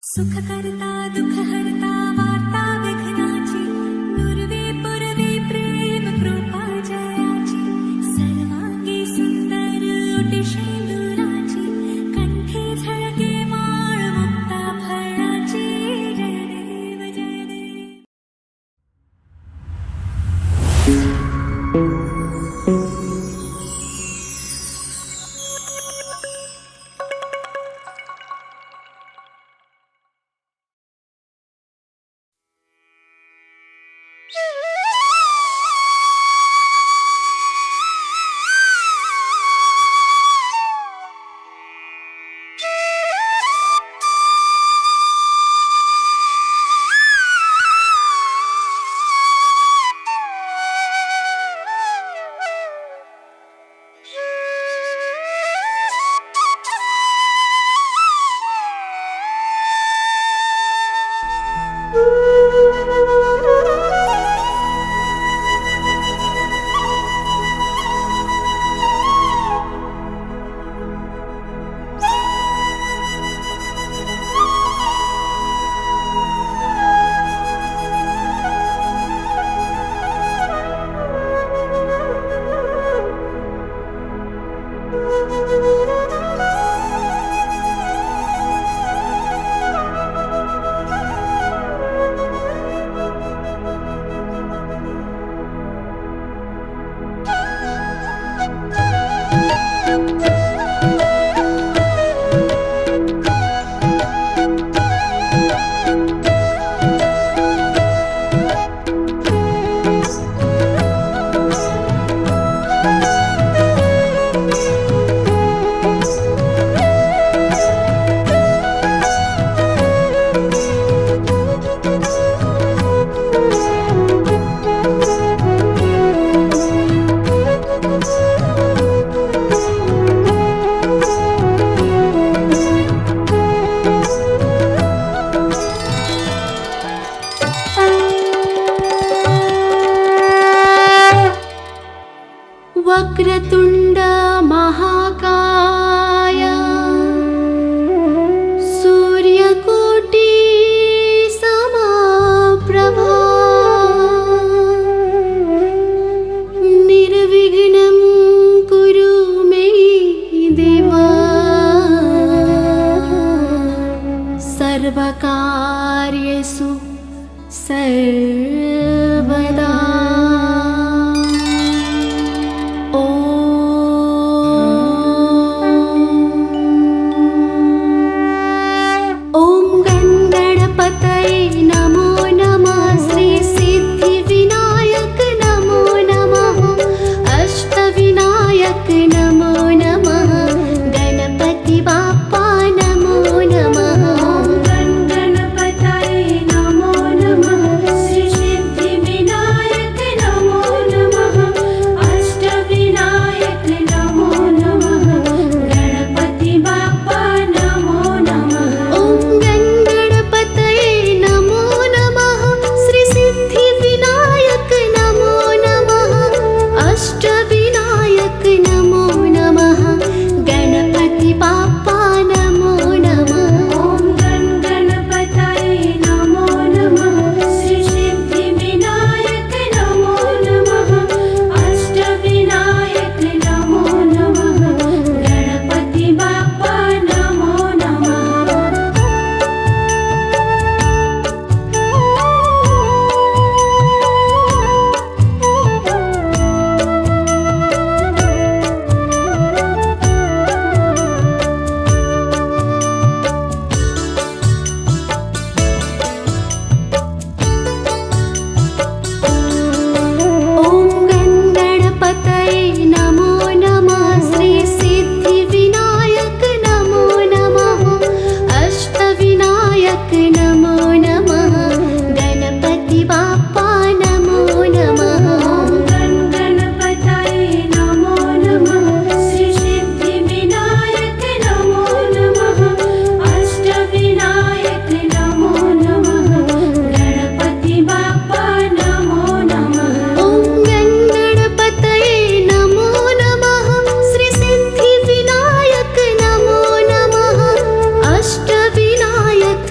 सुख करता दुख हरता वार्ता विघ्नाची नुरवी पुरवी प्रेम कृपा जयाची सर्वांगी सुंदर ओटी शेंदुराची कंठी झळके माळ मुक्ता फळाची जय देव जय देव। वक्रतुंड महाकाय सूर्यकोटि समप्रभा निर्विघ्नं कुरु मे देव सर्वकार्येषु सर्वदा। अष्टविनायक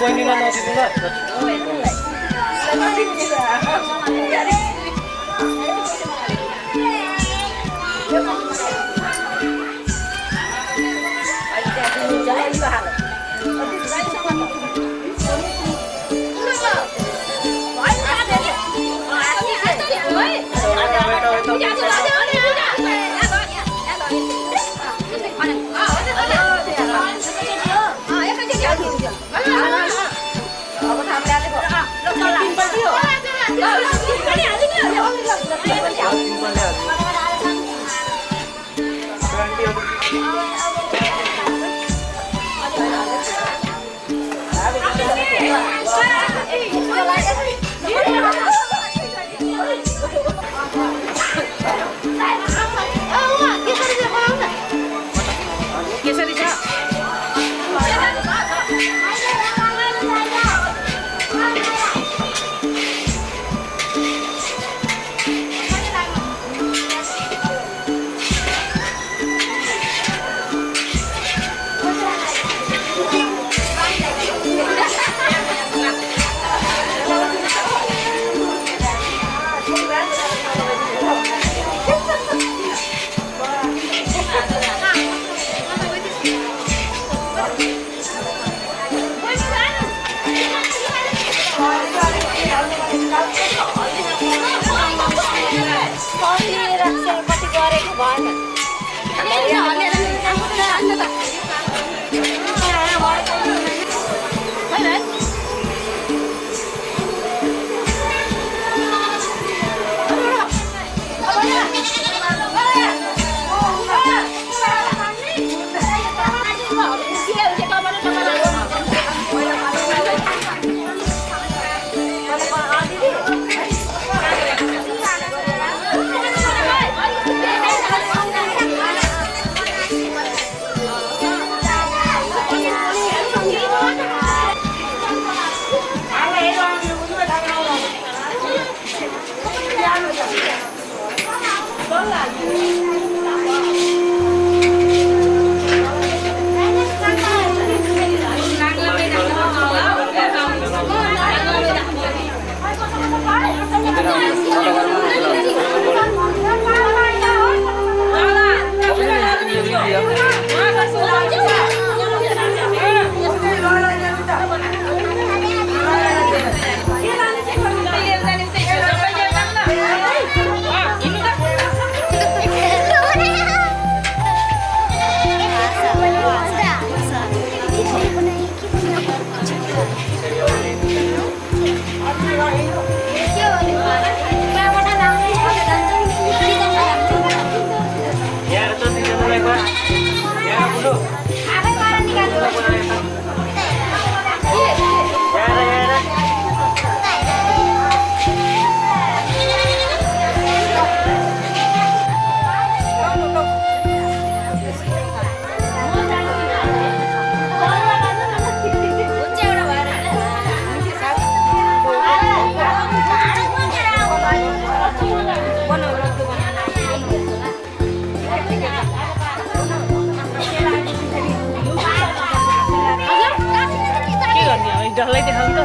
बहिनीलाई नदिनु ल Yeah, डल्लै देखाउनु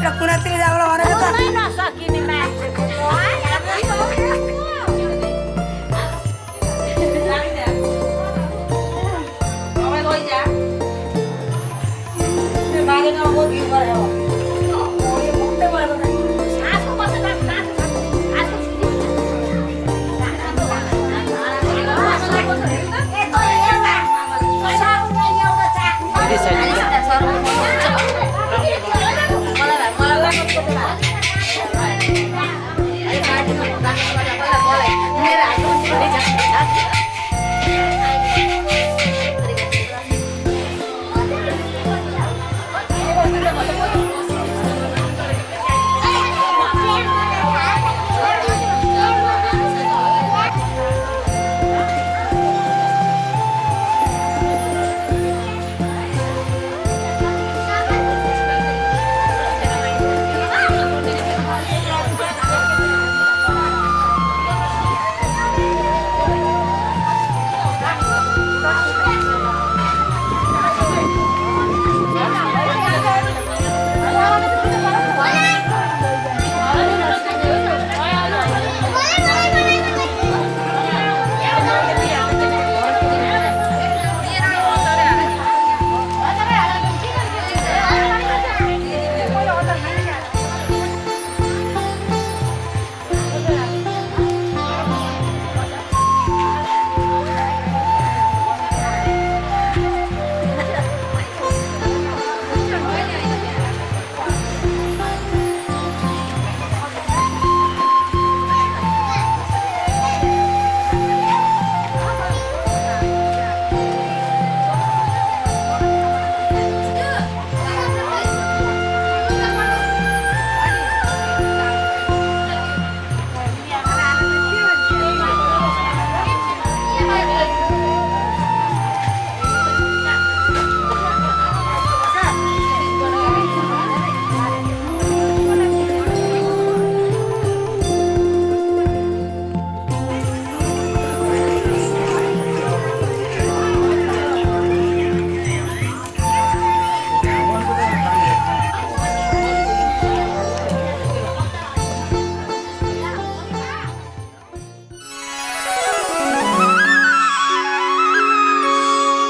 त कुनातिर जाउला भनेको त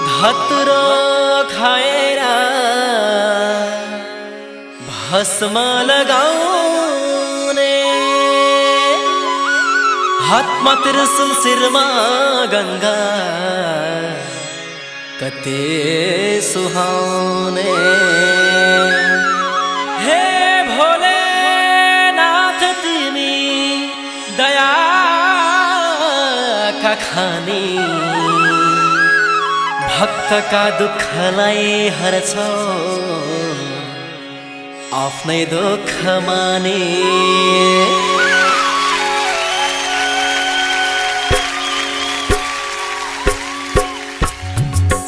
धतुरो खाएर भस्म लगाउने हातमा त्रिशूल शिरमा गंगा कते सुहाउने हे भोलेनाथ तिमी दया का खानी भक्त का दुःखलाई हर्छौ आफ्नै दुःख माने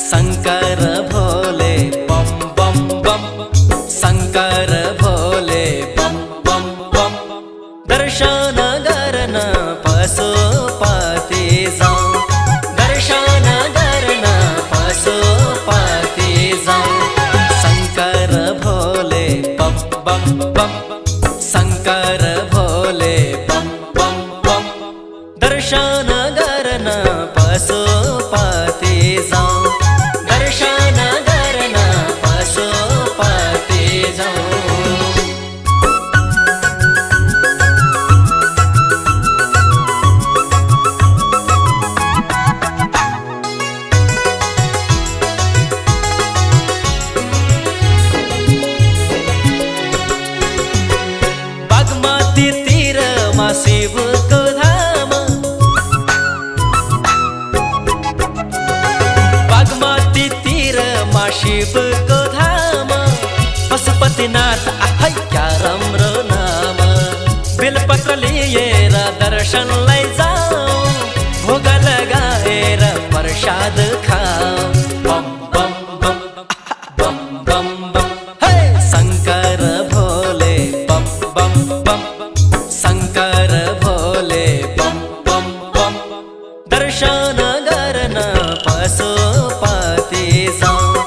शंकर भोले बम बम बम शंकर भोले बम बम बम दर्शन गर्न बम बम शंकर भोले बम बम बम दर्शन गर्न पशुपति जाऊं दर्शन गर्न पशुपति जाऊं शिवको धाम बागमती तीरमा शिवको धाम पशुपतिनाथ आहै क्या राम्रो नाम बेलपत्र लिएर दर्शनलाई जाऊ भोग लगाएर प्रसाद खाऊ बम बम बम बम बम बम हे शंकर भोले बम बम बम शंकर भोले बम बम बम दर्शन गर्न पशुपति जाऊं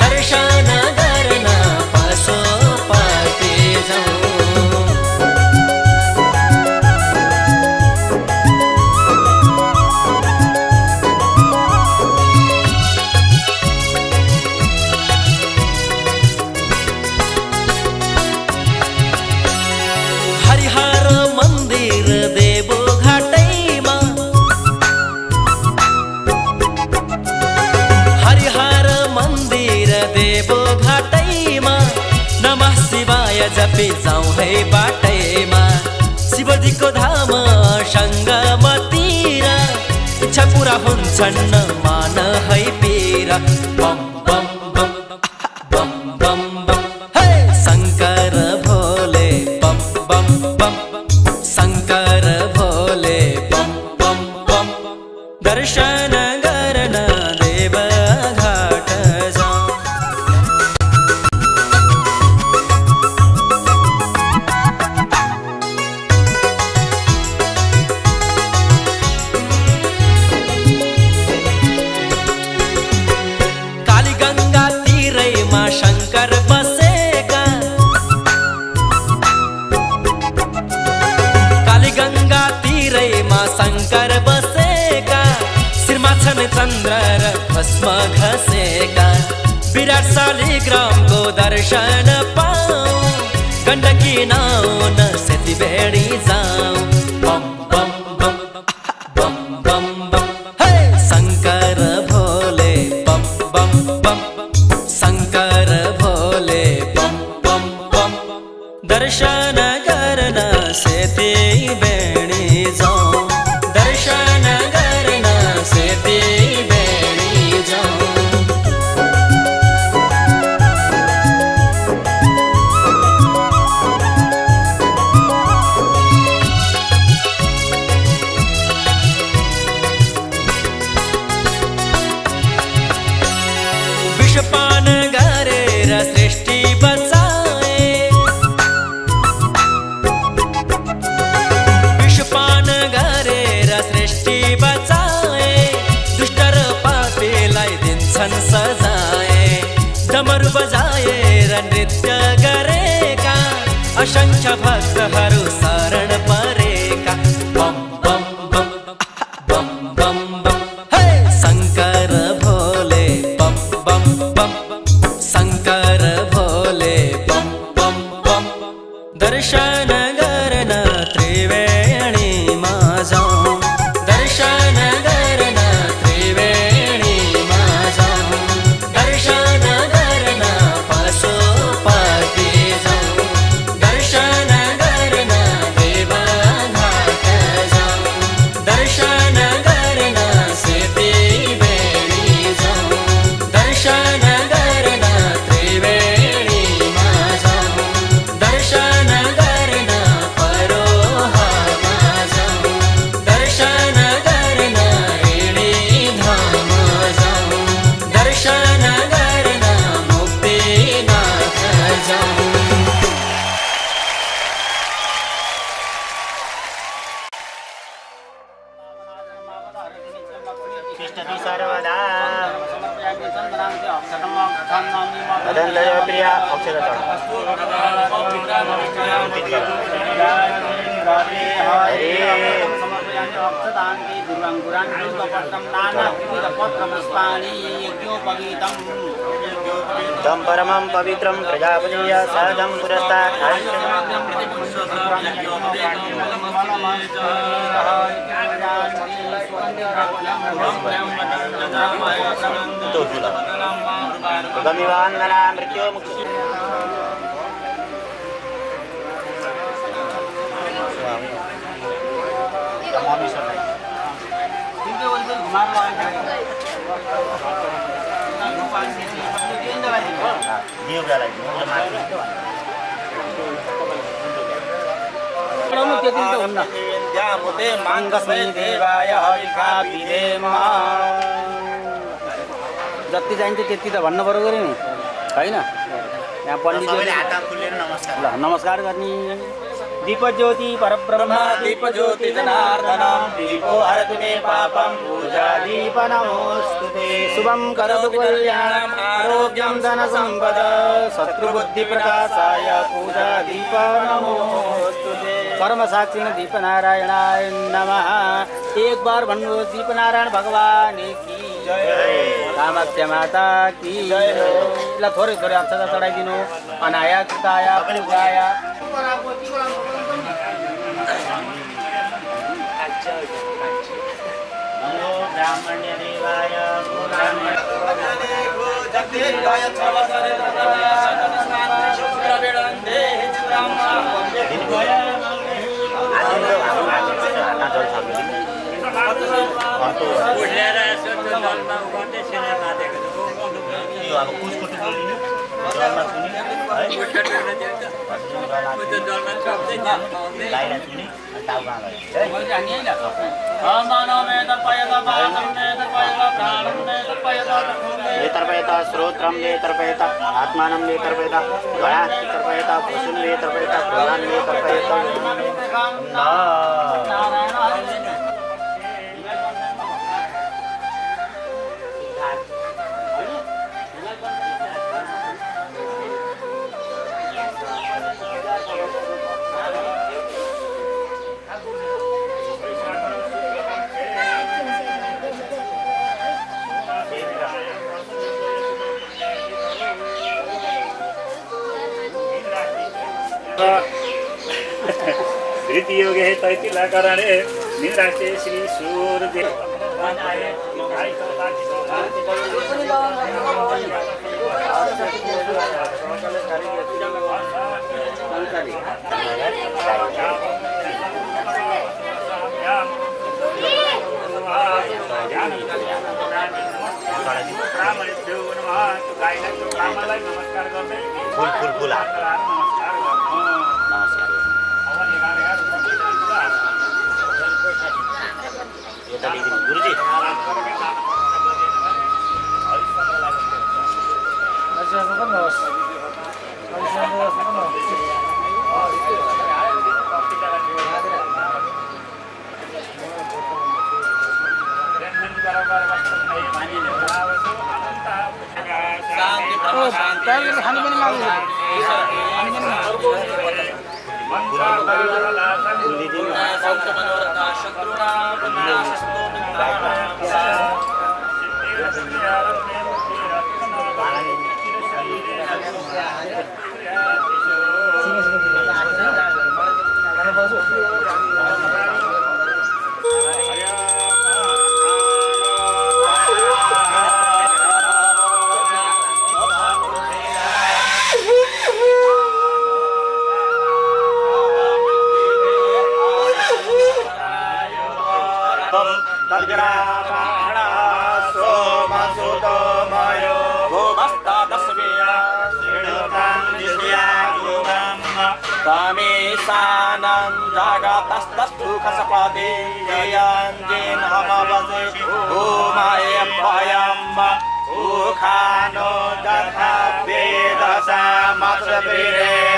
दर्शन गर्न पशुपति जाऊं हरिहर मंदिर देवो घाटैमा हरिहर मंदिर देवो घाटैमा नमः शिवाय जपी जाऊं है बाटैमा शिवजीको धाम संगमतिर इच्छा पूरा हुन्छन् मान है पीर बम बम बम बम बम बम हे शंकर भोले बम बम बम शंकर भोले बम बम बम दर्शन गर्न देव घाट जाऊं काली गंगा तीरैमा शंकर बसेका काली गंगा तीरैमा शंकर बसेका शिरमा छन् चन्द्र र भस्म घसेका विराट शालिग्रामको दर्शन पाऊं गण्डकी नाउन सेती बेडी जाऊं बम बम बम बम बम बम हे शंकर भोले बम बम बम शंकर भोले बम बम बम दर्शन गर्न सेती बेडी जाऊं दर्शन गर्न सेती बेडी जाऊं विषपान गरेर सृष्टि बचाए विषपान गरेर सृष्टि बचाए दुष्ट र पापीलाई दिन्छन् सजाए डमरू बजाएर नृत्य गरेका असंख्य भक्तहरू शरण परेका बम बम बम बम बम बम हे शंकर भोले बम बम बम शंकर भोले बम बम बम दर्शन गर्न त्रिवेणीमा जाऊं दर्शन गर्न त्रिवेणीमा जाऊं दर्शन गर्न पशुपति जाऊं दर्शन गर्न देव घाट जाऊं दर्शन गर्न सेती बेडी जाऊं दर्शन गर्न त्रिवेणीमा जाऊं दर्शन गर्न तं परमं पवित्रं प्रजापतिय सहजं पुरस्तात् गमिवान्नना मृत्यो मुक्ति जति चाहिन्छ त्यति त भन्नु पर्यो गरे नि होइन यहाँ पण्डित ल नमस्कार गर्ने दीपज्योति परब्रह्म दीपज्योति जनार्दनम दीपो हरतु मे पापम पूजा दीप नमोस्तुते शुभं करोतु कल्याणं आरोग्यं धन संपदा शत्रुबुद्धि प्रकाशाय पूजा दीप नमोस्तुते कर्म साक्षी दीप नारायणाय नमः एक बार भन्नु दीप नारायण भगवान की जय कामाख्या माता की जय ल थोरै थोरै अक्षता चढाइदिनु अनाया कृताया पूजाया नमो ब्राह्मण्य देवाय तर्पयता श्रोत्रं ले तर्पयता आत्मानं ले तर्पयता गणा तर्पयता पशुं ले तर्पयता प्राणान् ले तर्पयता रीतियोगे तैतिलाकरणे निराशे श्री सूर्य नमस्कार गर्दै फुल फुल फुल गुरुजी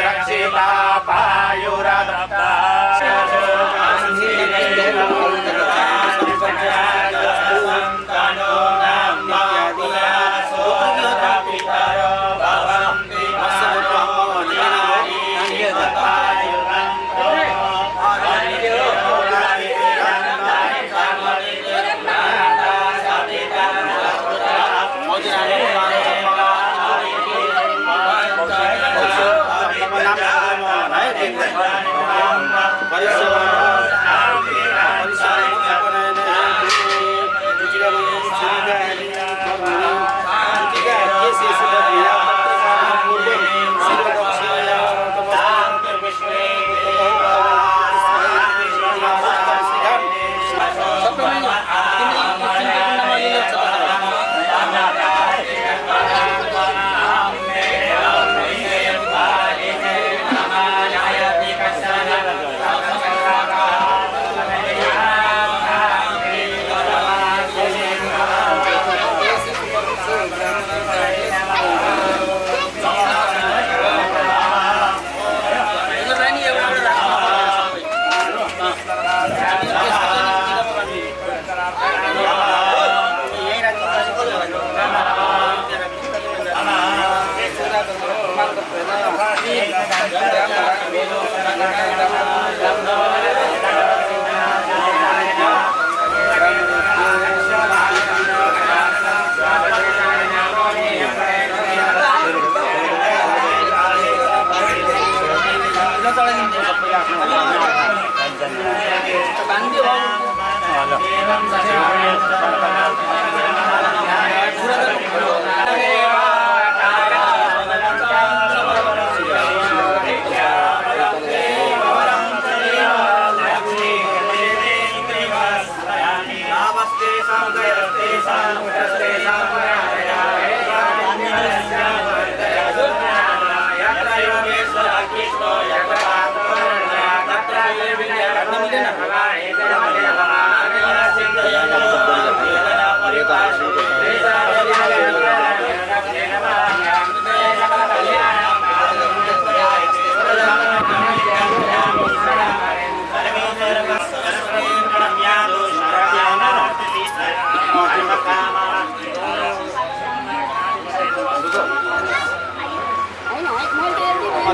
रक्षिता पायुरदत्ता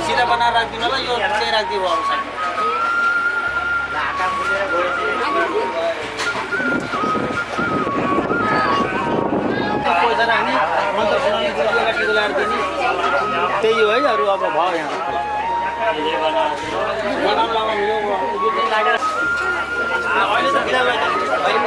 सिधा बनाएर राखिदिनु ल यो चाहिँ राखिदिनु अब पैसा राख्ने मन्त्र सुनाउने गुरुजीलाई टिको लगाएर दिने त्यही हो है अरू अब भयो यहाँ अहिले त बिदा भयो अहिले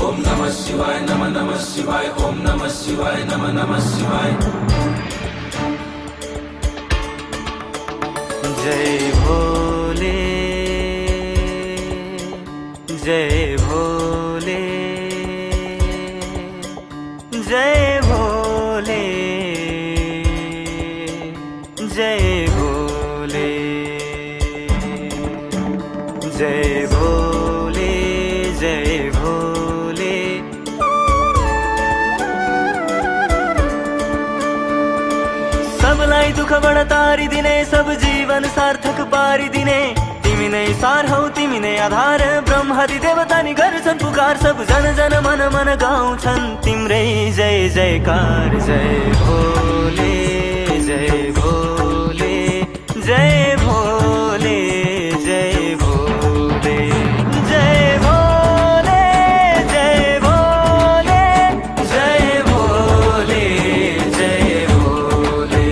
ओम नमः शिवाय नमः नमः शिवाय ओम नमः शिवाय नमः नमः शिवाय। जय भोले जय भोले जय भोले जय भोले जय भोले जय भोले। सबलाई दुख बढ तारी दिने सब जीवन सार्थक पारी दिने तिमी नै सार हौ तिमी नै आधार ब्रह्मादि देवता नि गर्छन् पुकार सब जन जन मन मन गाउँछन् तिम्रै जय जयकार। जय भोले जय भोले जय भोले जय भोले जय भोले जय भोले जय भोले जय भोले।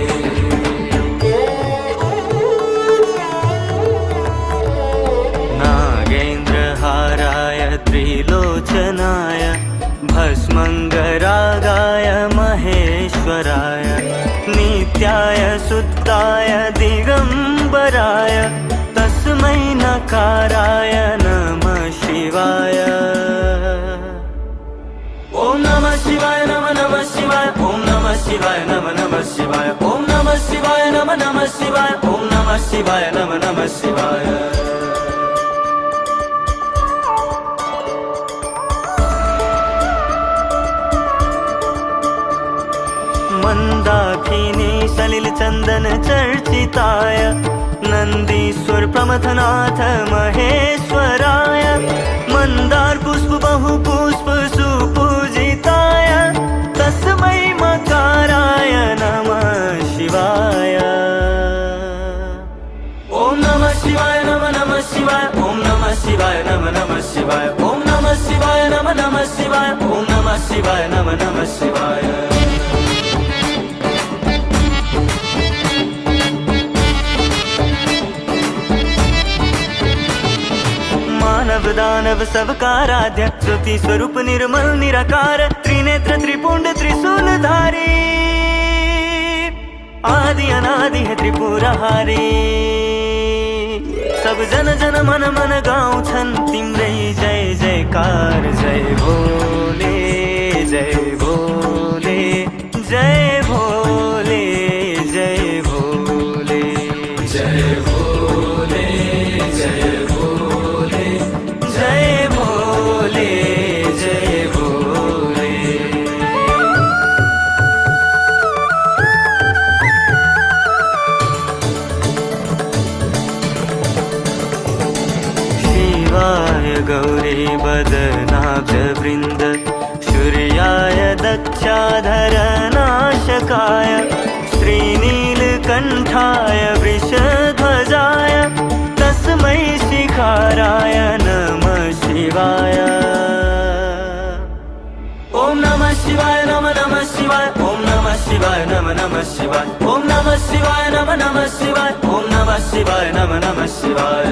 नागेन्द्रहाराय त्रिलोचनाय भस्मङ्गरागाय महेश्वराय नित्याय शुद्धाय दिगम्बराय तस्मै नकाराय नमः शिवाय। ओम नमः शिवाय नमः नमः शिवाय ओम नमः शिवाय नमः नमः शिवाय ओम नमः शिवाय नमः नमः शिवाय ओम नमः शिवाय नमः नमः शिवाय। मंदाकिनी सलिल चंदन चर्चिताय नंदीश्वर प्रमथनाथ महेश्वराय मंदार पुष्प बहु पुष्प सुपूजिताय तस्मै मकाराय नमः शिवाय। ओम नमः शिवाय नमः नमः शिवाय ओम नमः शिवाय नमः नमः शिवाय ओम नमः शिवाय नमः नमः शिवाय ओम नमः शिवाय नमः नमः शिवाय। मानव दानव सबका आराध्य ज्योति स्वरूप निर्मल निराकार त्रिनेत्र त्रिपुंड त्रिशूलधारी आदि अनादि है त्रिपुरहारी सब जन जन मन मन गाउँछन् तिम्रै जय जयकार। जय भोले जय भोले जय भोले जय भोले जय भोले जय भोले जय भोले जय भोले। शिवाय गौरी बदनाब्ज वृन्द सूर्याय दक्षाधर नाशकाय श्रीनीलकण्ठाय वृषध्वजाय तस्मै शिखाराय नमः शिवाय। ओम नमः शिवाय नमः नमः शिवाय ओम नमः शिवाय नमः नमः शिवाय ओम नमः शिवाय नमः नमः शिवाय ओम नमः शिवाय नमः नमः शिवाय।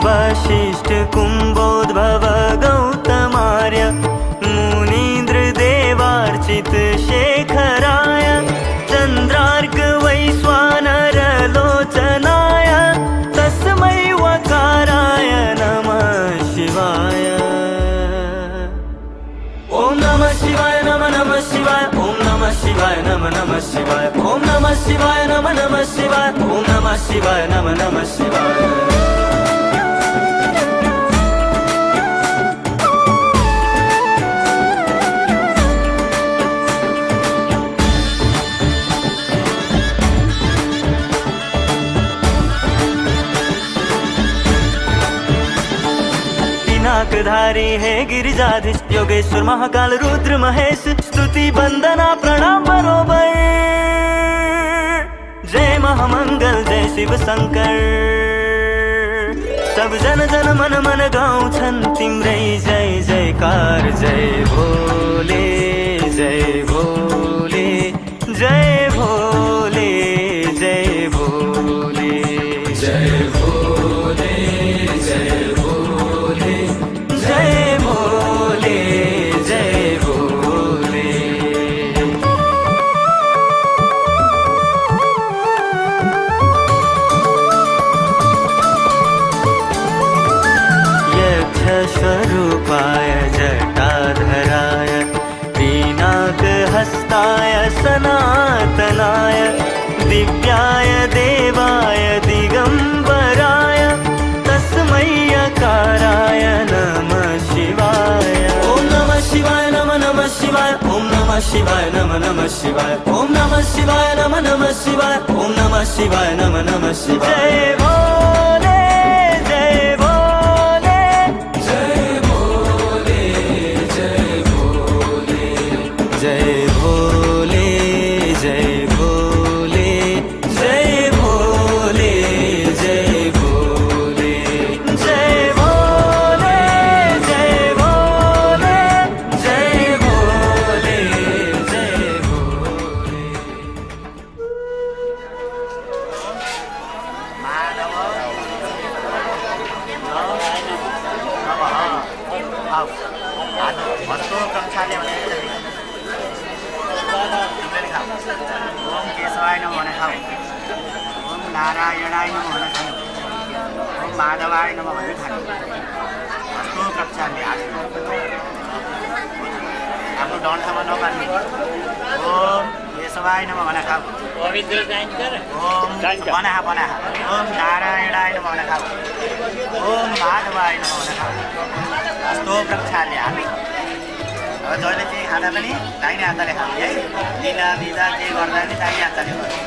वशिष्ठ कुम्भोद्भव गौतमार्य मुनीन्द्र देवार्चित शेखराय चन्द्रार्क वैश्वानर लोचनाय तस्मै वकाराय नमः शिवाय। ओम नमः शिवाय नमः नमः शिवाय ओम नमः शिवाय नमः नमः शिवाय ओम नमः शिवाय नमः नमः शिवाय ओम नमः शिवाय नमः नमः शिवाय। नाकधारी है गिरिजाधीश योगेश्वर महाकाल रुद्र महेश स्तुति वंदना प्रणाम बरोबर। जय महामंगल जय शिव शंकर सब जन जन मन मन गाउँछन् तिम्रै जय जयकार। जय भोले जय भोले जय भोले जय भोले जय भोले जय भोले जय भोले जय भोले यक्षस्वरूपाय जटाधराय पिनाकहस्ताय सनातनाय दिव्याय देवाय दिगंबराय तस्मै यकाराय नमः शिवाय ओम नमः शिवाय नमः शिवाय ओम नमः शिवाय नमः शिवाय ओम नमः शिवाय नमः शिवाय ओम नमः शिवाय नमः शिवाय जय भोले जय भोले जय भोले जय भोले जय भोले जय भोले जय भोले जय भोले जय भोले जय भोले जय भोले जय भोले वस्तु कक्षाले ओम केशवाय नमः भने खाऊ ओम नारायणाय नमः भने खाऊ ओम माधवाय नमः भने खाऊ वस्तु कक्षाले आफ्नो डन्ठामा नपार्ने ओम केशवाय नमः भने खाऊ पवित्र चाहिन्छ ओम बनाहा ओम नारायणाय नमः भने खाऊ ओम माधवाय नमः भने खाऊ वस्तु कक्षाले हामी अब जहिले चाहिँ खाँदा पनि दाहिने हातले खाने है लिँदा दिँदा के गर्दा पनि दाहिने हातले गर्नु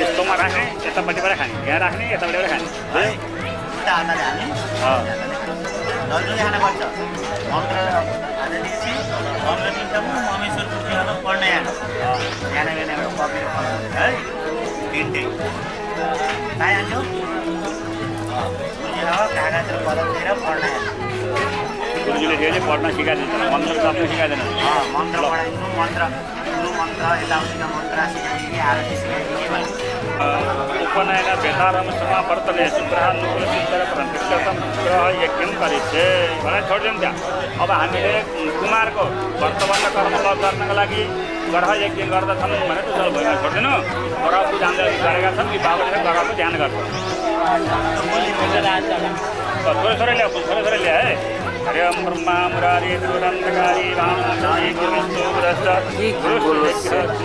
यस्तोमा राख्ने यतापट्टिबाट खाने यहाँ राख्ने यतापट्टिबाट खाने है उल्टा हातले हाल्ने जहिले खानुपर्छ मन्त्र हाल्दैपछि मन्त्र दिन्छौँ ममेश्वर पुज्नेहरू पढ्ने बिहान बिहान कपी है तिनटै कहाँ हाल्छु बुझेर कागज र कलम लिएर पढ्ने गुरुजीले फेरि पढ्न सिकाइदिन्छ मन्त्र जप्न सिकाइदिनु मन्त्र पढाइदिनु मन्त्र गुरु मन्त्र यताउतिका मन्त्र सिकाइदिने आरती सिकाइदिने भन्नु उपनयन भेदारम समावर्तने शुक्रः नुकुल सुन्दर प्रत्यक्षतम ग्रह यज्ञम गरिछे भनेर छोडिदिउँ त्यहाँ अब हामीले कुमारको वर्तमान कर्म लग गर्नको लागि ग्रह यज्ञ गर्दछन् भनेर उज्जवल भइमा छोडिदिनु ग्रहको ध्यान गरेका छन् कि बाबुले ग्रहको ध्यान गर्छ छोरी ल्याऊ छोरी ल्या है हरे ओम ब्रह्मा मुरारी दुरन्तकारी वामनाथी गुरुस्तु गुरश्च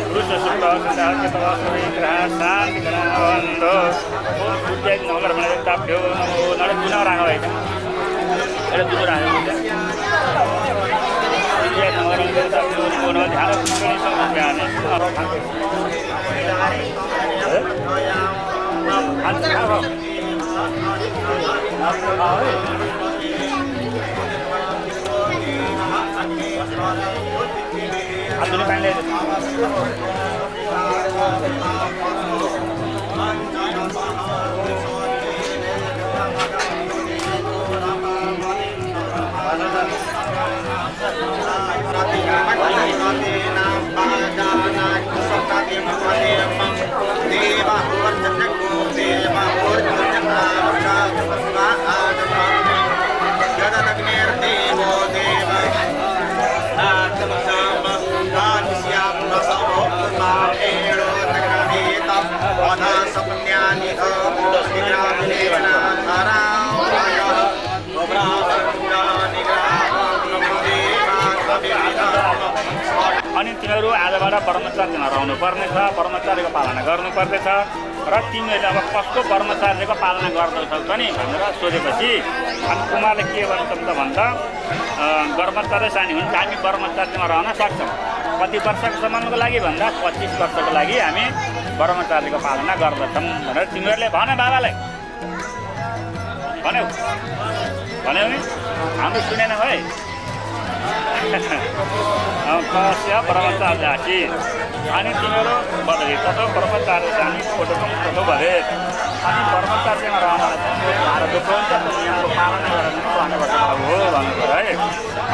गुरुश्च शुक्लसुधार्यतवासुरी ग्रह शान्ति ग्रहबन्धो ओम सूर्याय नमः ताभ्यो नमो नर दुना राङ भाइ अरे दुना राङ सूर्याय नमः ताभ्यो नमो नमः ध्यान पुष्करि समज्ञाने आधुनिक पानी अनि तिमीहरू आजबाट ब्रह्मचार्यमा रहनुपर्नेछ ब्रह्मचार्यको पालना गर्नुपर्नेछ र तिमीहरूले अब कसको ब्रह्मचार्यको पालना गर्दछौ त नि भनेर सोधेपछि अनि कुमारले के भन्छौँ त भन्छ ब्रह्मचार्य सानी हुन्छ हामी ब्रह्मचार्यमा रहन सक्छौँ कति वर्षको सम्मको लागि भन्दा 25 वर्षको लागि हामी ब्रह्मचार्यको पालना गर्दछौँ भनेर तिमीहरूले भन बाबालाई भन्यौ नि हाम्रो सुनेन है कस्य ब्रह्मचार्यासी अनि तिमीहरू बदली तथा ब्रह्मचार्य जाने फोटोको भरे अनि ब्रह्मचर्यमा रहनलाई चाहिँ भारतको नियमको पालना गरेर भन्नुपर्छ हो भन्नुभयो है।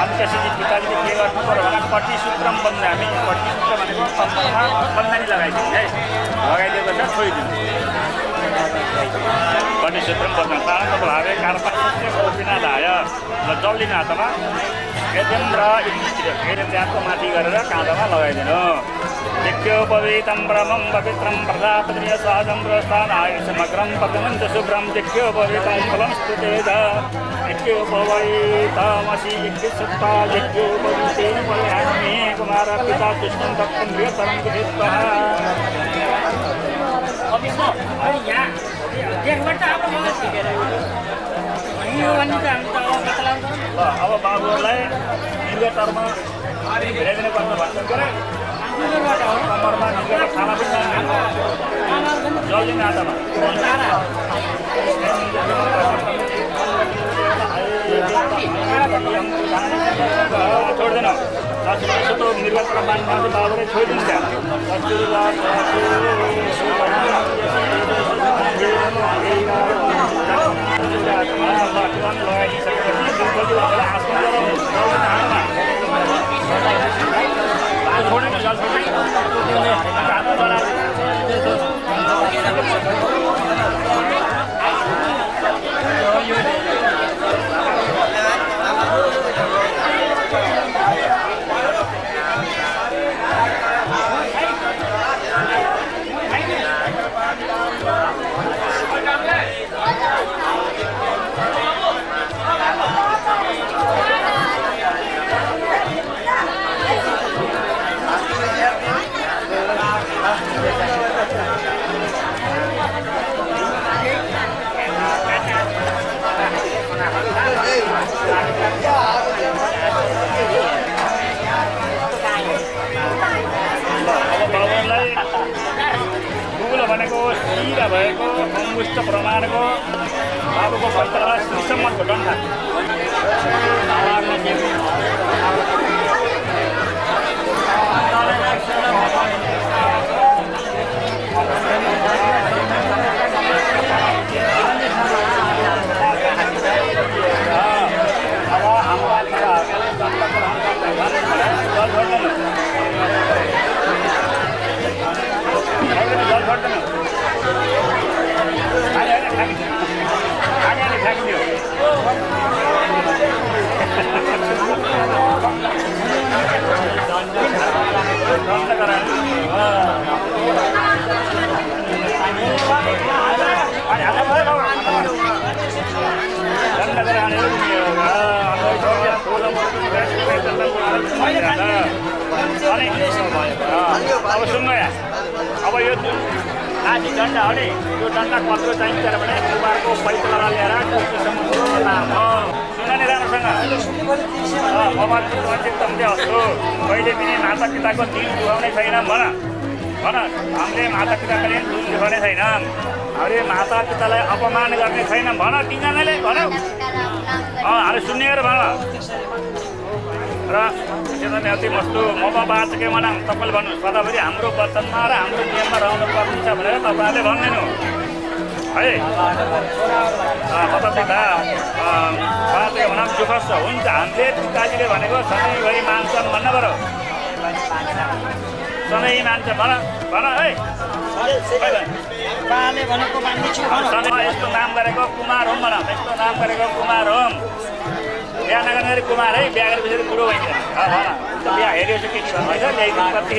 अनि त्यसपछि पिताजीले के गर्नु पर्यो भने पट्टिसूत्रम बन्दामी, पट्टिसूत्र भनेको कम्मरमा बन्दानी लगाइदिनु है, लगाइदिएपछि छोइदिनु पट्टिसूत्रम बन्दान साधारणतः भावे कार्पासस्य गोपिनाथाय र जौलिने हातमा एजेम र फेरि त्यागको माथि गरेर काँधमा लगाइदिनु। दिक्योपवीतं ब्रह्मं पवित्रं प्रजापतिय सहजं प्रस्थानाय समग्रं पद्मञ्च शुभ्रं दिक्योपवीतं फलं स्तुतेज दिक्योपवीतमसि यज्ञसत्ता यज्ञोपवीतेन पयामि कुमार पिता कृष्णं भक्तं प्रियतरं विदित्वा। अब बाबुहरूलाई निर्गतरमा भेटिदिनु पर्छ भन्छ के कम्मरमा निस्केर खाना पनि जल्दी हातमा छोड्दैन जस्तो निर्गतमा बाँध्नु बाबुले छोडिदिन्छ। भनेको सिधा भएको अङ्गुष्ठ प्रमाणको बाबुको पत्रलाई श्रीसम्मको डन्डा अब सुन्नु यहाँ, अब यो लाठी डन्डा हो नि, यो डन्डा कत्रो चाहिन्छ भने कुमारको पैतला लिएर टोपीसम्मको लामो सुन नि राम्रोसँग भगवान्को मान्छे तम्दै हस्तो कहिले पनि माता पिताको दिल दुखाउने छैन भन भन। हामीले माता पिताको दिल दुखाउने छैन, हामीले माता पितालाई अपमान गर्ने छैन भन। तिनजनाले भन्यो हामीले सुन्नेर भन र त्यसमा अति मस्तो म बाँचेकै मना तपाईँले भन्नु सदाभरि हाम्रो वचनमा र हाम्रो नियममा रहनु पर्छ भनेर तपाईँहरूले भन्दैनु है। तपाईँ पिता बाँचेको भनौँ दुःख छ हुन्छ, हामीले पिताजीले भनेको सधैँभरि मान्छन् भन्नु पऱ्यो, सधैँ मान्छ भन भन है। भनेको मान्नेछु यस्तो नाम गरेको कुमार होम भन, यस्तो नाम गरेको कुमार होम। बिहा नगर्ने कुमार है, बिहा गरेपछि बुढो भइन्छ भन। बिहा हेरेपछि के छ ल्याइदिनु कति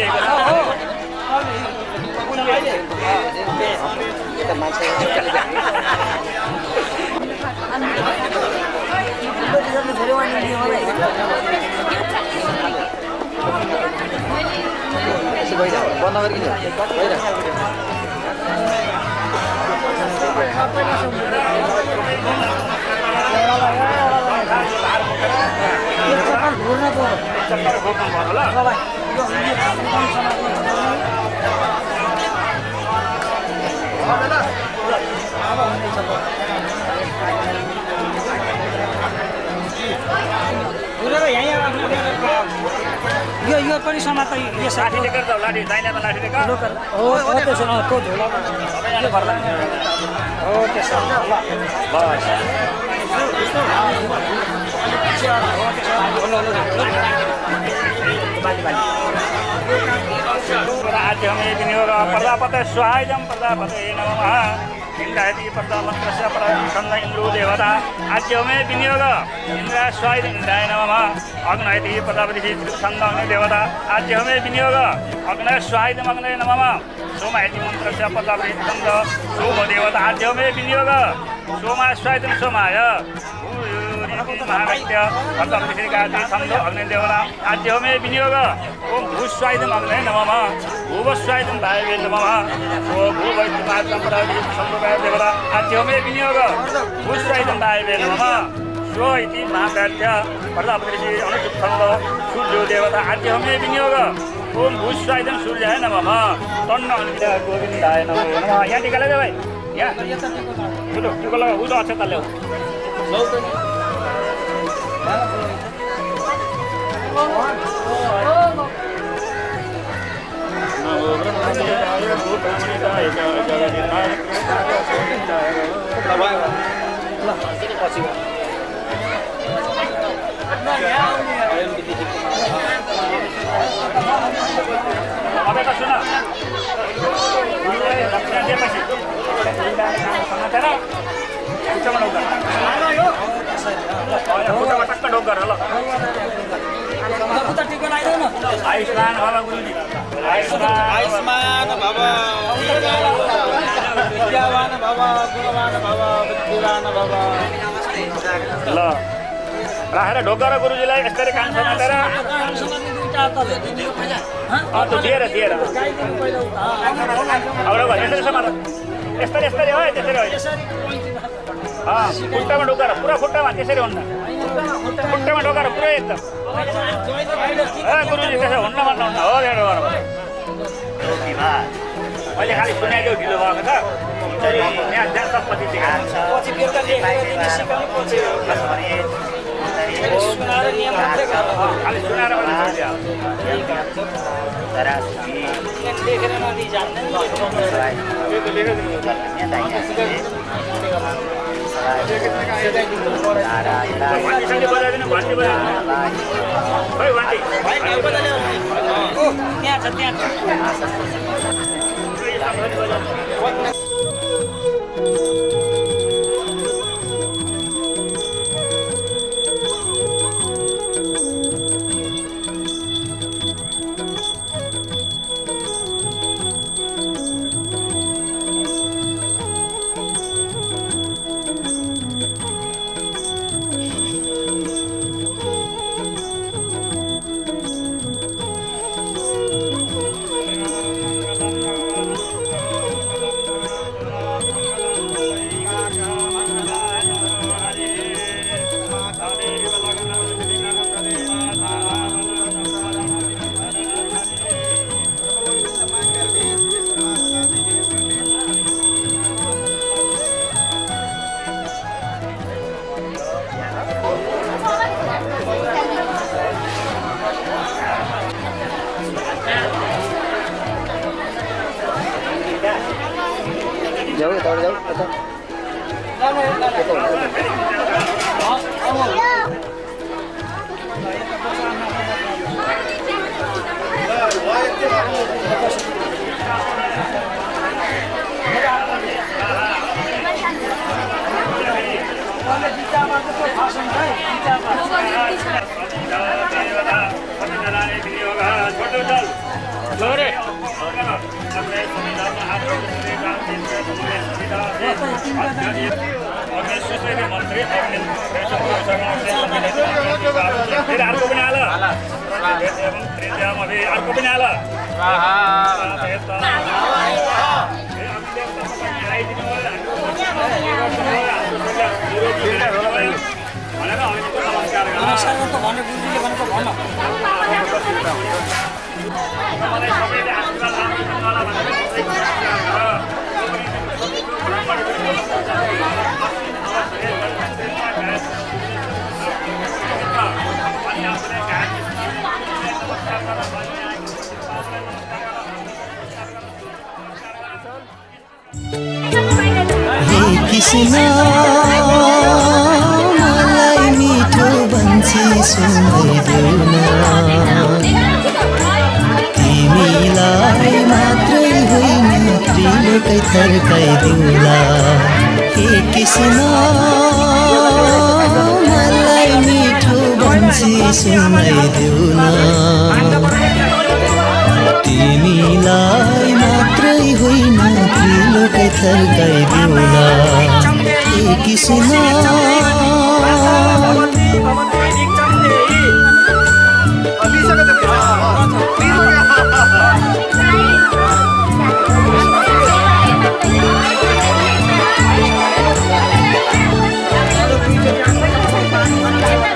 बन्द गरिदिनु यहीँ यो पनि समात यो लाठी लिएर जाऊ लाठी दाइनेमा लाठी लिएर हो त्यसो त्यो झोलामा सबैजना पर्ला हो त्यसो ल आज हमें विनियोग प्रजापते स्वाहायजम प्रजापते नमः इंद्रायती प्रजामंत्रस्य प्रसन्न इंद्रो देवता आज हमें विनियोग इंद्रा स्वाहाय इंद्राय नमः अग्नयती प्रजापति छंद अग्नि देवता आज हमें विनियोग अग्नय स्वाहायजम अग्नय नमः सोमायती मंत्रस्य प्रजापति छंद सोम देवता आज हमें विनियोग सोमा स्वाहायजम सोमाय महागत्य प्रजापति श्रीकांति छंद अग्नि देवता आज हमें विनियोग ओम भूस्वायदम अग्नये नमः भूवस्वायदम वायवे नमः ओम भूवैद्यमात्रम प्रजापति संभवाय देवता आज हमें विनियोग भूस्वायदम वायवे नमः स्व इति महागत्य प्रजापति श्री अनुचित छंद सूर्य देवता आज हमें विनियोग ओम भूस्वायदम सूर्याय नमः तन्न अनिल गोविंदाय नमः यहाँ टीका लगा भाई यहाँ टीका लगा वो तो अच्छा कर ले सुना टक्क डोगर ल आयुष्मान भव गुरुजी आयुष्मान भव विद्यावान भव गुणवान भव बुद्धिवान भव ल राखेर ढोकर गुरुजीलाई यसरी कान समातेर दिएर यसरी समात यसरी यसरी हो त्यसरी हो खुट्टामा ढोकर पुरा खुट्टामा त्यसरी हुन्न खुट्टामा ढोकर पुरै एकदम गुरुजी त्यसो हुन्न भन्नु हुन्न हो मैले खालि सुनाइदेऊ ढिलो भएको छ यहाँ पछि खालि सुनाएर जाऊ दौड़ जाऊ अर्को पनि हाल अर्को पनि हाल कृष्ण मलाई मिठो बन्सी सुनाइदेऊ न तिमीलाई मात्रै होइन त्रिलोकै थर्काइदेऊला हे कृष्ण मलाई मिठो बन्सी सुनाइदेऊ न तिमीलाई मात्रै होइन त्रिलोकै थर्काइदेऊला हे कृष्ण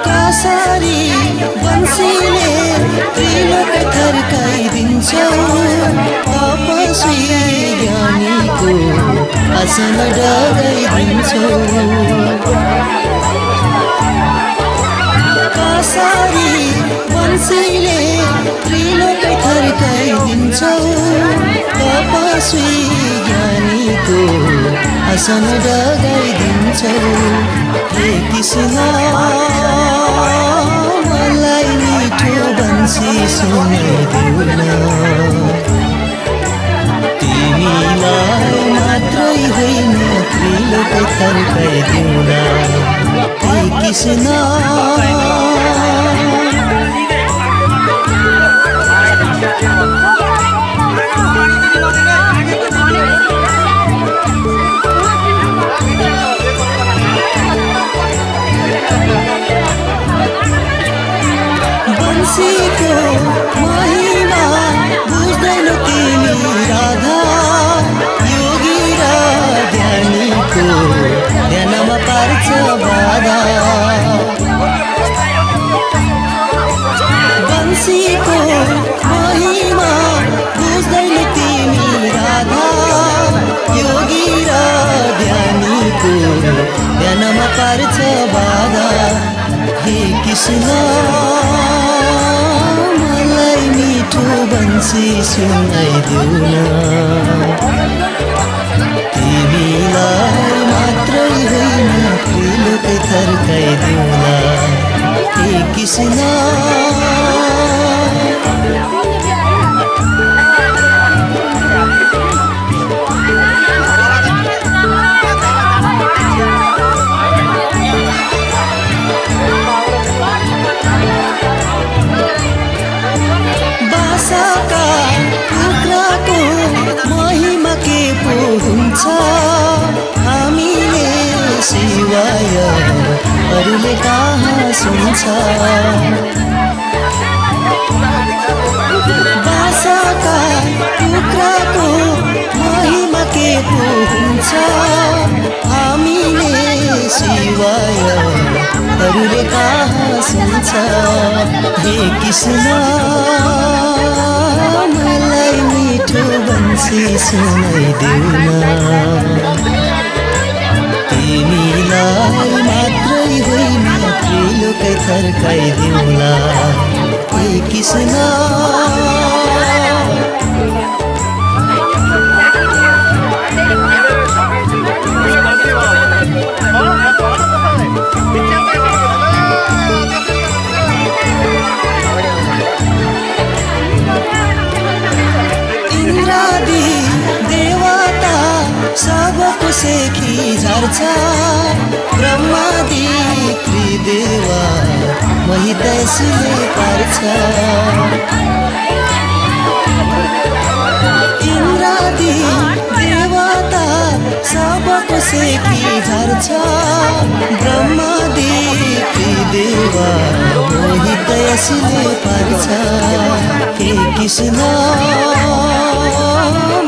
कसरी बन्सीले त्रिलोकै थर्काइदिन्छौ तपस्वी ज्ञानीको आसन डराइदिन्छौ कसरी बन्सीले त्रिलोकै थर्काइदिन्छौ तपस्वी ज्ञानीको आसन डराइदिन्छौ हे कृष्ण मलाई मिठो बन्सी सुनाइदेऊ न तिमीलाई मात्रै होइन त्रिलोकै थर्काइदेऊला हे कृष्ण बन्सीको महिमा बुझ्दैनौ तिमी राधा योगी र ध्यानीको ध्यानमा पार्छ बाधा बन्सीको महिमा बुझ्दैनौ तिमी राधा योगी र ध्यानीको ध्यानमा पार्छ बाधा हे कृष्ण मलाई मिठो बन्सी सुनाइदेऊ न तिमीलाई मात्रै होइन त्रिलोकै थर्काइदेऊला हे कृष्ण बासाका टुक्राको महिमा के पो हुन्छ हामीले सिवाय अरूले कहाँ सुन्छ बासाका टुक्राको महिमा के पो हुन्छ हामीले सिवाय अरूले कहाँ सुन्छ हे कृष्ण मलाई मिठो बन्सी सुनाइदेऊ न तिमीलाई मात्रै होइन त्रिलोकै थर्काइदेऊला हे कृष्ण इन्द्रादि देवता सबको सेखी झर्छ ब्रह्मादि त्रिदेवा महितैसले पार्छ इन्द्रादि देवता सबको सेखी झर्छ ब्रह्मादि त्रिदेवा महितैसले पार्छ हे कृष्ण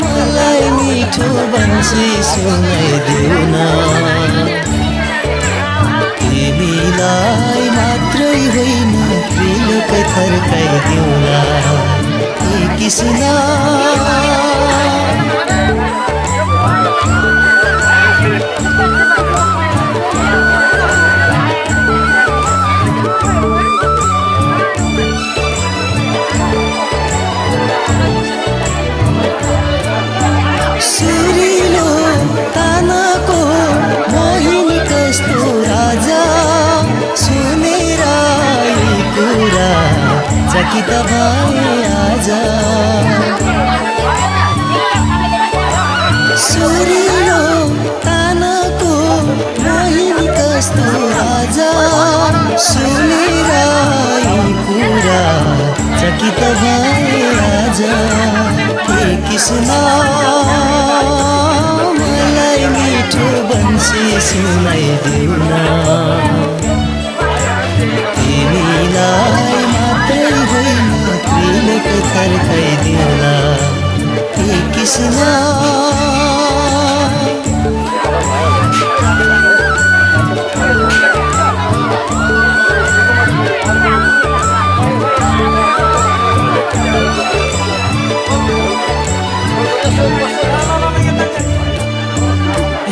मलाई मिठो बन्सी सुनाइदेऊ न तिमीलाई मात्रै होइन त्रिलोकै थर्काइदेऊला हे कृष्ण सुरिलो तानाको चकित भए आज सुरिलो तानको मोहिनी कस्तो राजा सुनेर यी कुरा चकित भए आज के किस्ना मलाई मिठो बन्सी सुनाइदेऊ न तिमीलाई मात्रै होइन त्रिलोक थर्काइदेऊला के किस्ना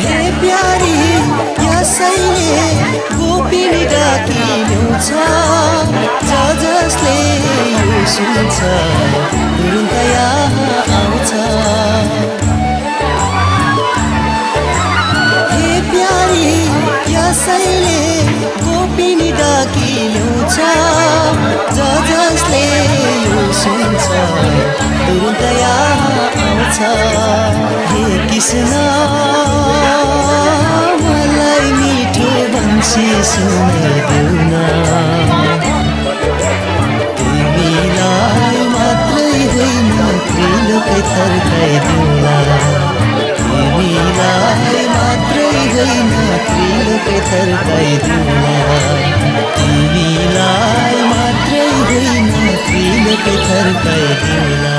हे प्यारी यसैले गोपिनी डाकी ल्याउँछ जसले यो सुन्छ तुरुन्त यहाँ आउँछ हे प्यारी यसैले गोपिनी डाकी ल्याउँछ जसले यो सुन्छ तुरुन्त यहाँ आउँछ हे कृष्ण मलाई मिठो बन्सी सुनाइदेऊ न तिमीलाई मात्रै होइन त्रिलोकै थर्काइदेऊला तिमीलाई मात्रै होइन त्रिलोकै थर्काइदेऊला तिमीलाई मात्रै होइन त्रिलोकै थर्काइदेऊला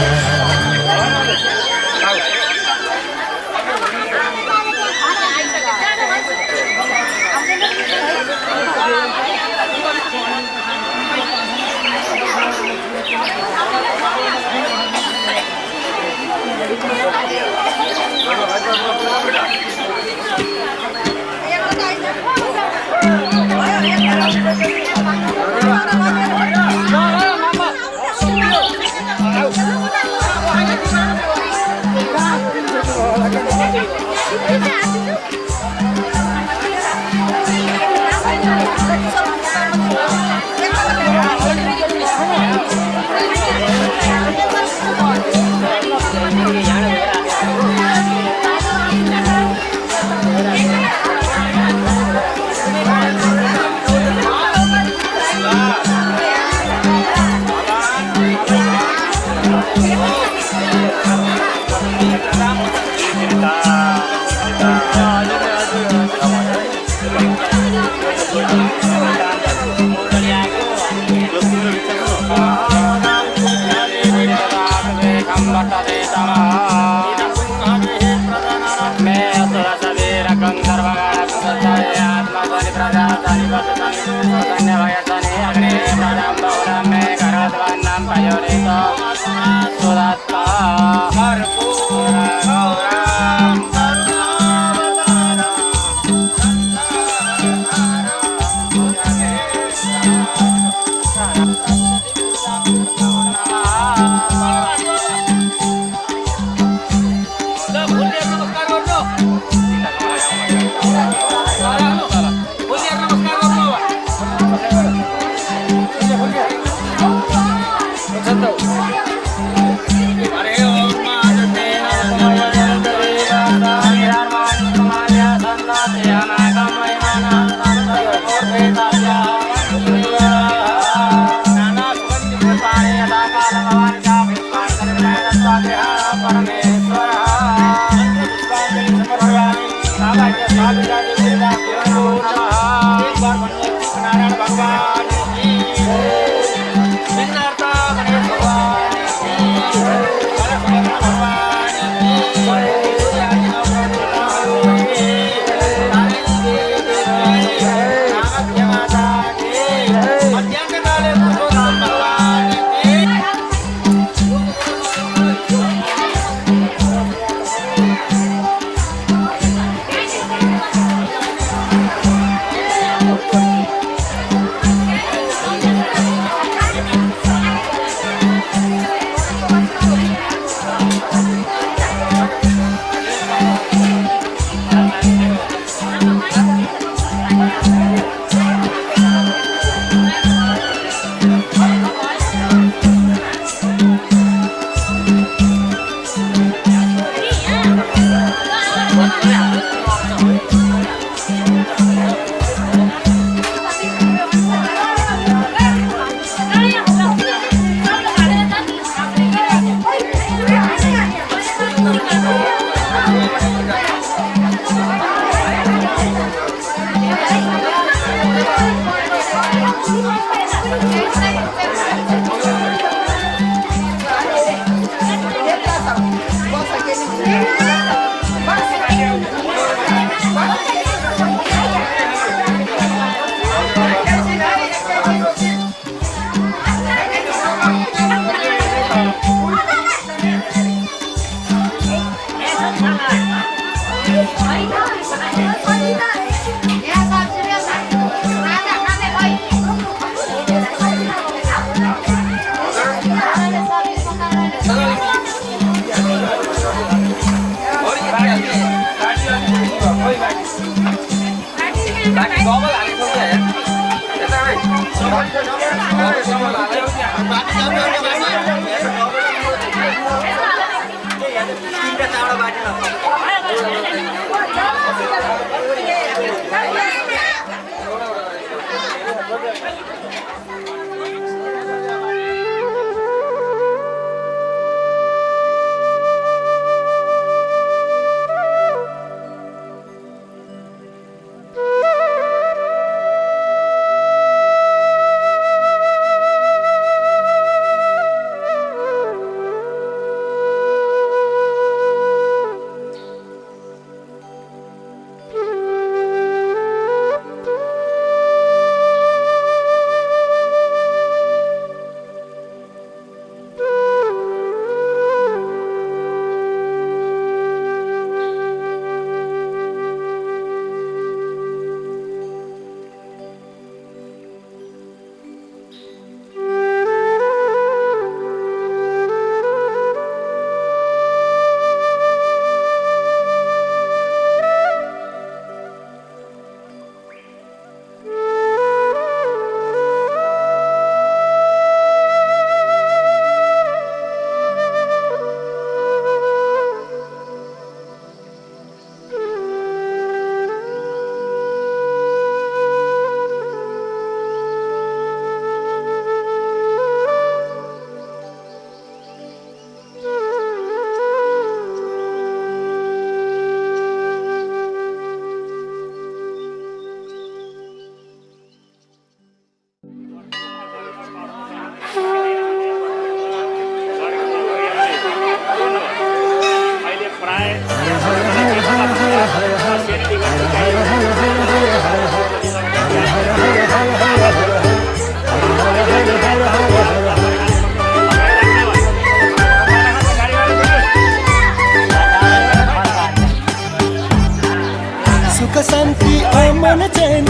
सुख शान्ति अमन छैन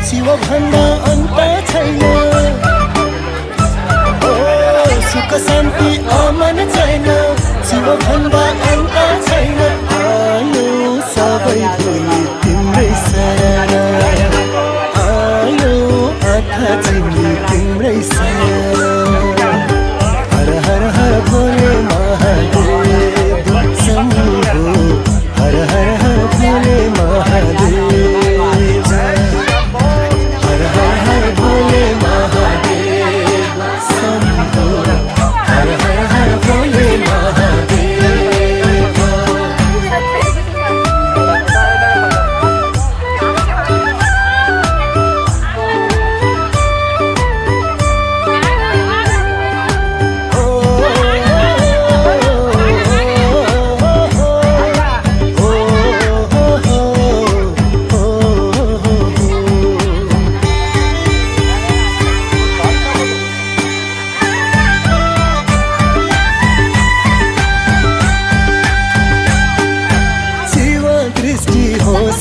शिव भन्दा अन्त छैन ओ सुख शान्ति अमन छैन शिव भन्दा अन्त छैन आयो सबै भुली तिम्रै शरण आयो आँखा चिम्ली तिम्रै शरण हर हर हर भोले महादेव शम्भो हर हर हर भोले महादेव हर हर हर भोले महादेव शम्भो हर हर हर भोले महादेव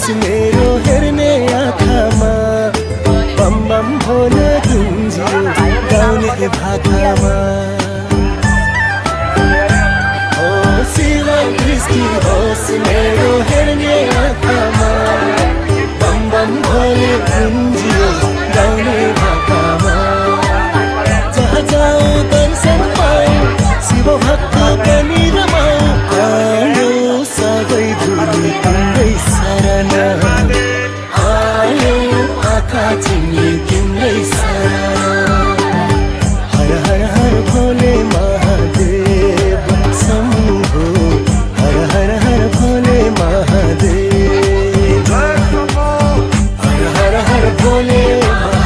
मेरो हेर्ने आँखामा बम बम भोले गुन्जियो गाउने भाकामा ओ शिव दृष्टि होस् मेरो हेर्ने आँखामा बम बम भोले गुन्जियो गाउने भाकामा जहाँ जाऊ दर्शन पाऊ शिव भक्त पनि रमाऊ आयो सबै धुली तिम्रै शरण आयो आँखा चिम्ली तिम्रै शरण हर हर हर भोले महादेव शम्भो हर हर हर भोले महादेव हर हर हर भोले महादेव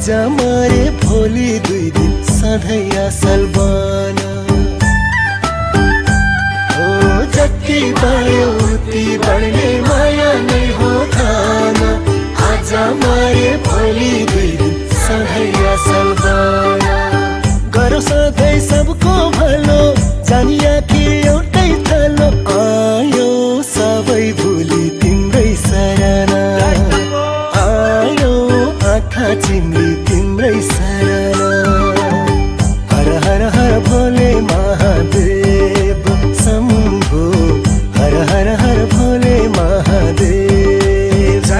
आज मरे भोलि 2 दिन सधैँ असल बन हो जति बढ्यो उति बढ्ने माया नै हो खान आज मरे भोलि 2 दिन सधैँ असल बन गरौँ सधैँ सबको भलो जानिया कि एउटै थलो आयो सबै भुली तिम्रै शरणा आयो आँखा चिम्ली तिम्रै शरणा हर हर हर भोले महादेव शम्भो हर हर हर भोले महादेव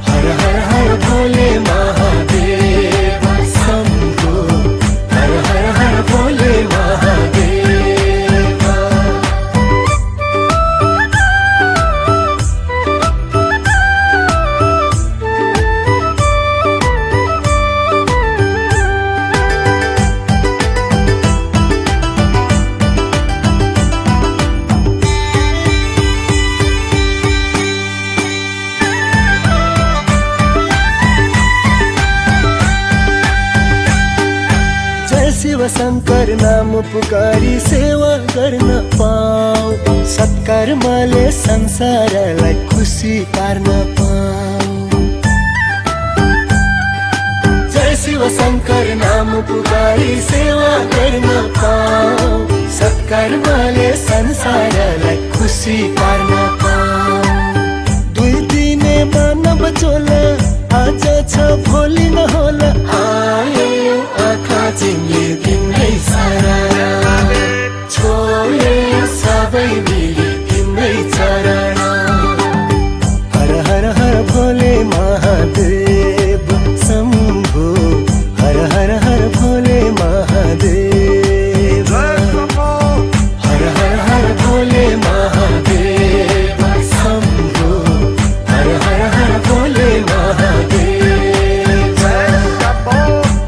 हर हर हर भोले महादेव शम्भो हर हर हर भोले महादेव शिव शंकर नाम पुकारी सेवा गर्न पाऊ सत्कर्मले संसारलाई खुसी पार्न पाऊ जय शिव शंकर नाम पुकारी सेवा गर्न पाऊ सत्कर्मले संसारलाई खुसी पार्न पाऊ 2 दिने मानव चोला आज छ भोलि नहोला आयो आँखा चिम्ले तिम्रै शरणा छोए सबै मिली तिम्रै चरणा हर हर हर भोले महादेव शम्भो हर हर हर भोले महादेव हर हर हर भोले महादेव शम्भो हर हर हर भोले महादेव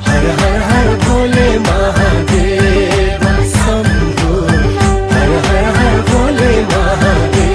हर हर हर भोले महादेव शम्भो हर हर हर भोले महादेव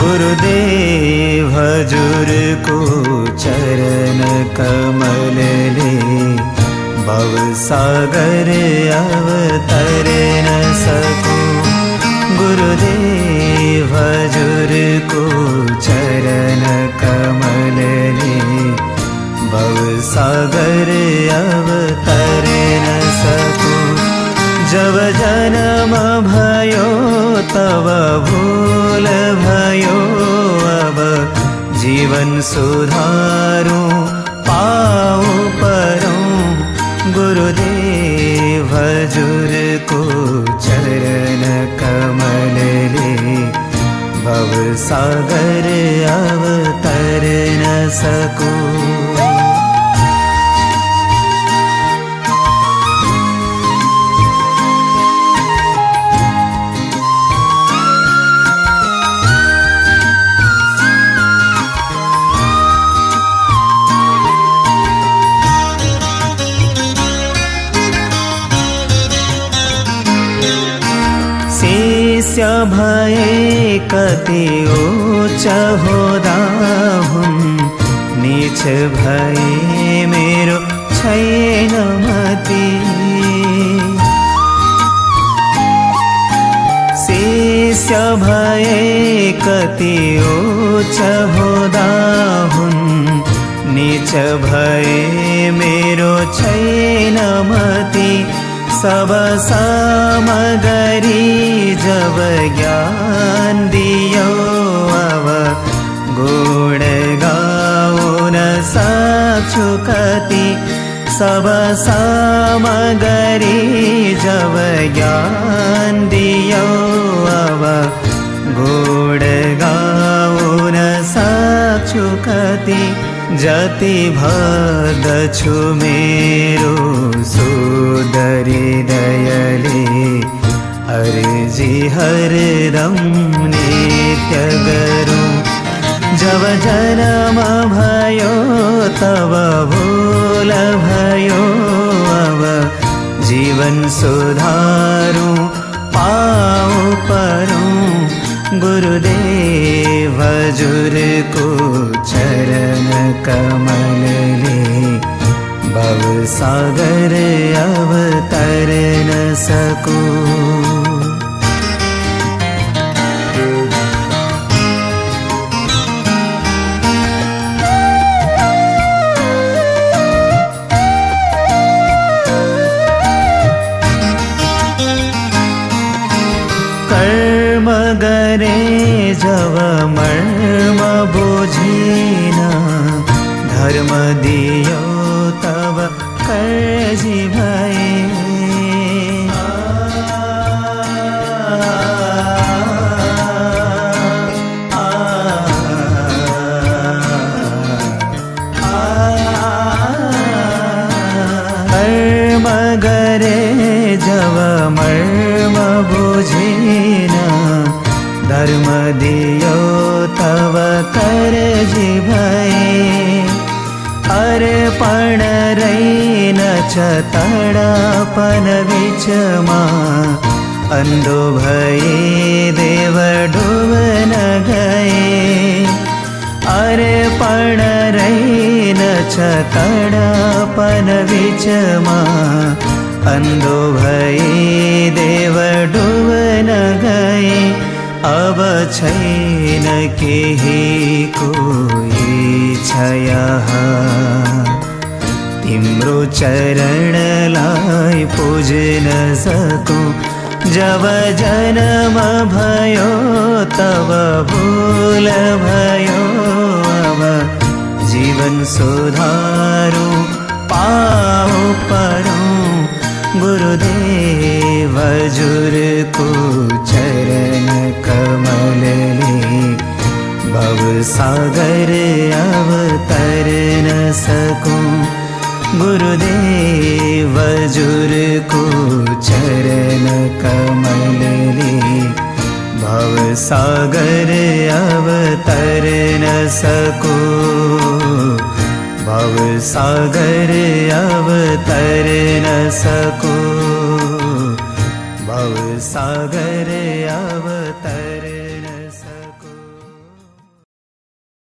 गुरुदेव हजुर को चरण कमल ले भव सागर अवतर न सकूं। गुरुदेव हजुर को चरण कमल ले भव सागर अवतर न सकूं। जब जन्म भयो तब भूल भयो, अब जीवन सुधारूं पाऊं परूं। गुरुदेव हजुर को चरण कमल ले भव सागर अवतर न सकूं। शिष्य भए कति उच्च होदा हुन्, नीच भए मेरो छैन मति। शिष्य भए कति उच्च होदा हुन्, नीच भए मेरो छैन मति। सब सामग्री जब ज्ञान दियो, अब गुण गाउन सक्छु कति। सब सामग्री जब ज्ञान दियो, अब गुण गाउन सक्छु कति। जति भद्दछु मेरो सुदरी दयले, अर्जी हरदम नित्य गरूं। जब जन्म भयो तब भूल भयो, अब जीवन सुधारूं पाऊं परूं। गुरुदेव हजुर को चरण कमल ले भव सागर अवतर न सकूं। कर्म गरे जब मर्म बुझिन, धर्म दियो तब कर्जी भए। कर्म गरे जब मर्म बुझिन, धर्म दियो तब कर्जी भए। अर्पण रैन छ तडपन बिचमा, अन्धो भए देव डुबन गए। अर्पण रैन छ तडपन बिचमा, अन्धो भए देव डुबन गए। अब छैन केहीको इच्छा यहाँ तिम्रो चरणलाई पुज्न सकूं। जब जन्म भयो तब भूल भयो, अब जीवन सुधारू पाओ पढौं। गुरुदेव हजुरको चरण कमलले भव सागर अब तर्न सकूं। गुरुदेव हजुरको चरण कमलले भव सागर अब तर्न सकूं। भव सागर अब तर्न सकूं। भव सागर अब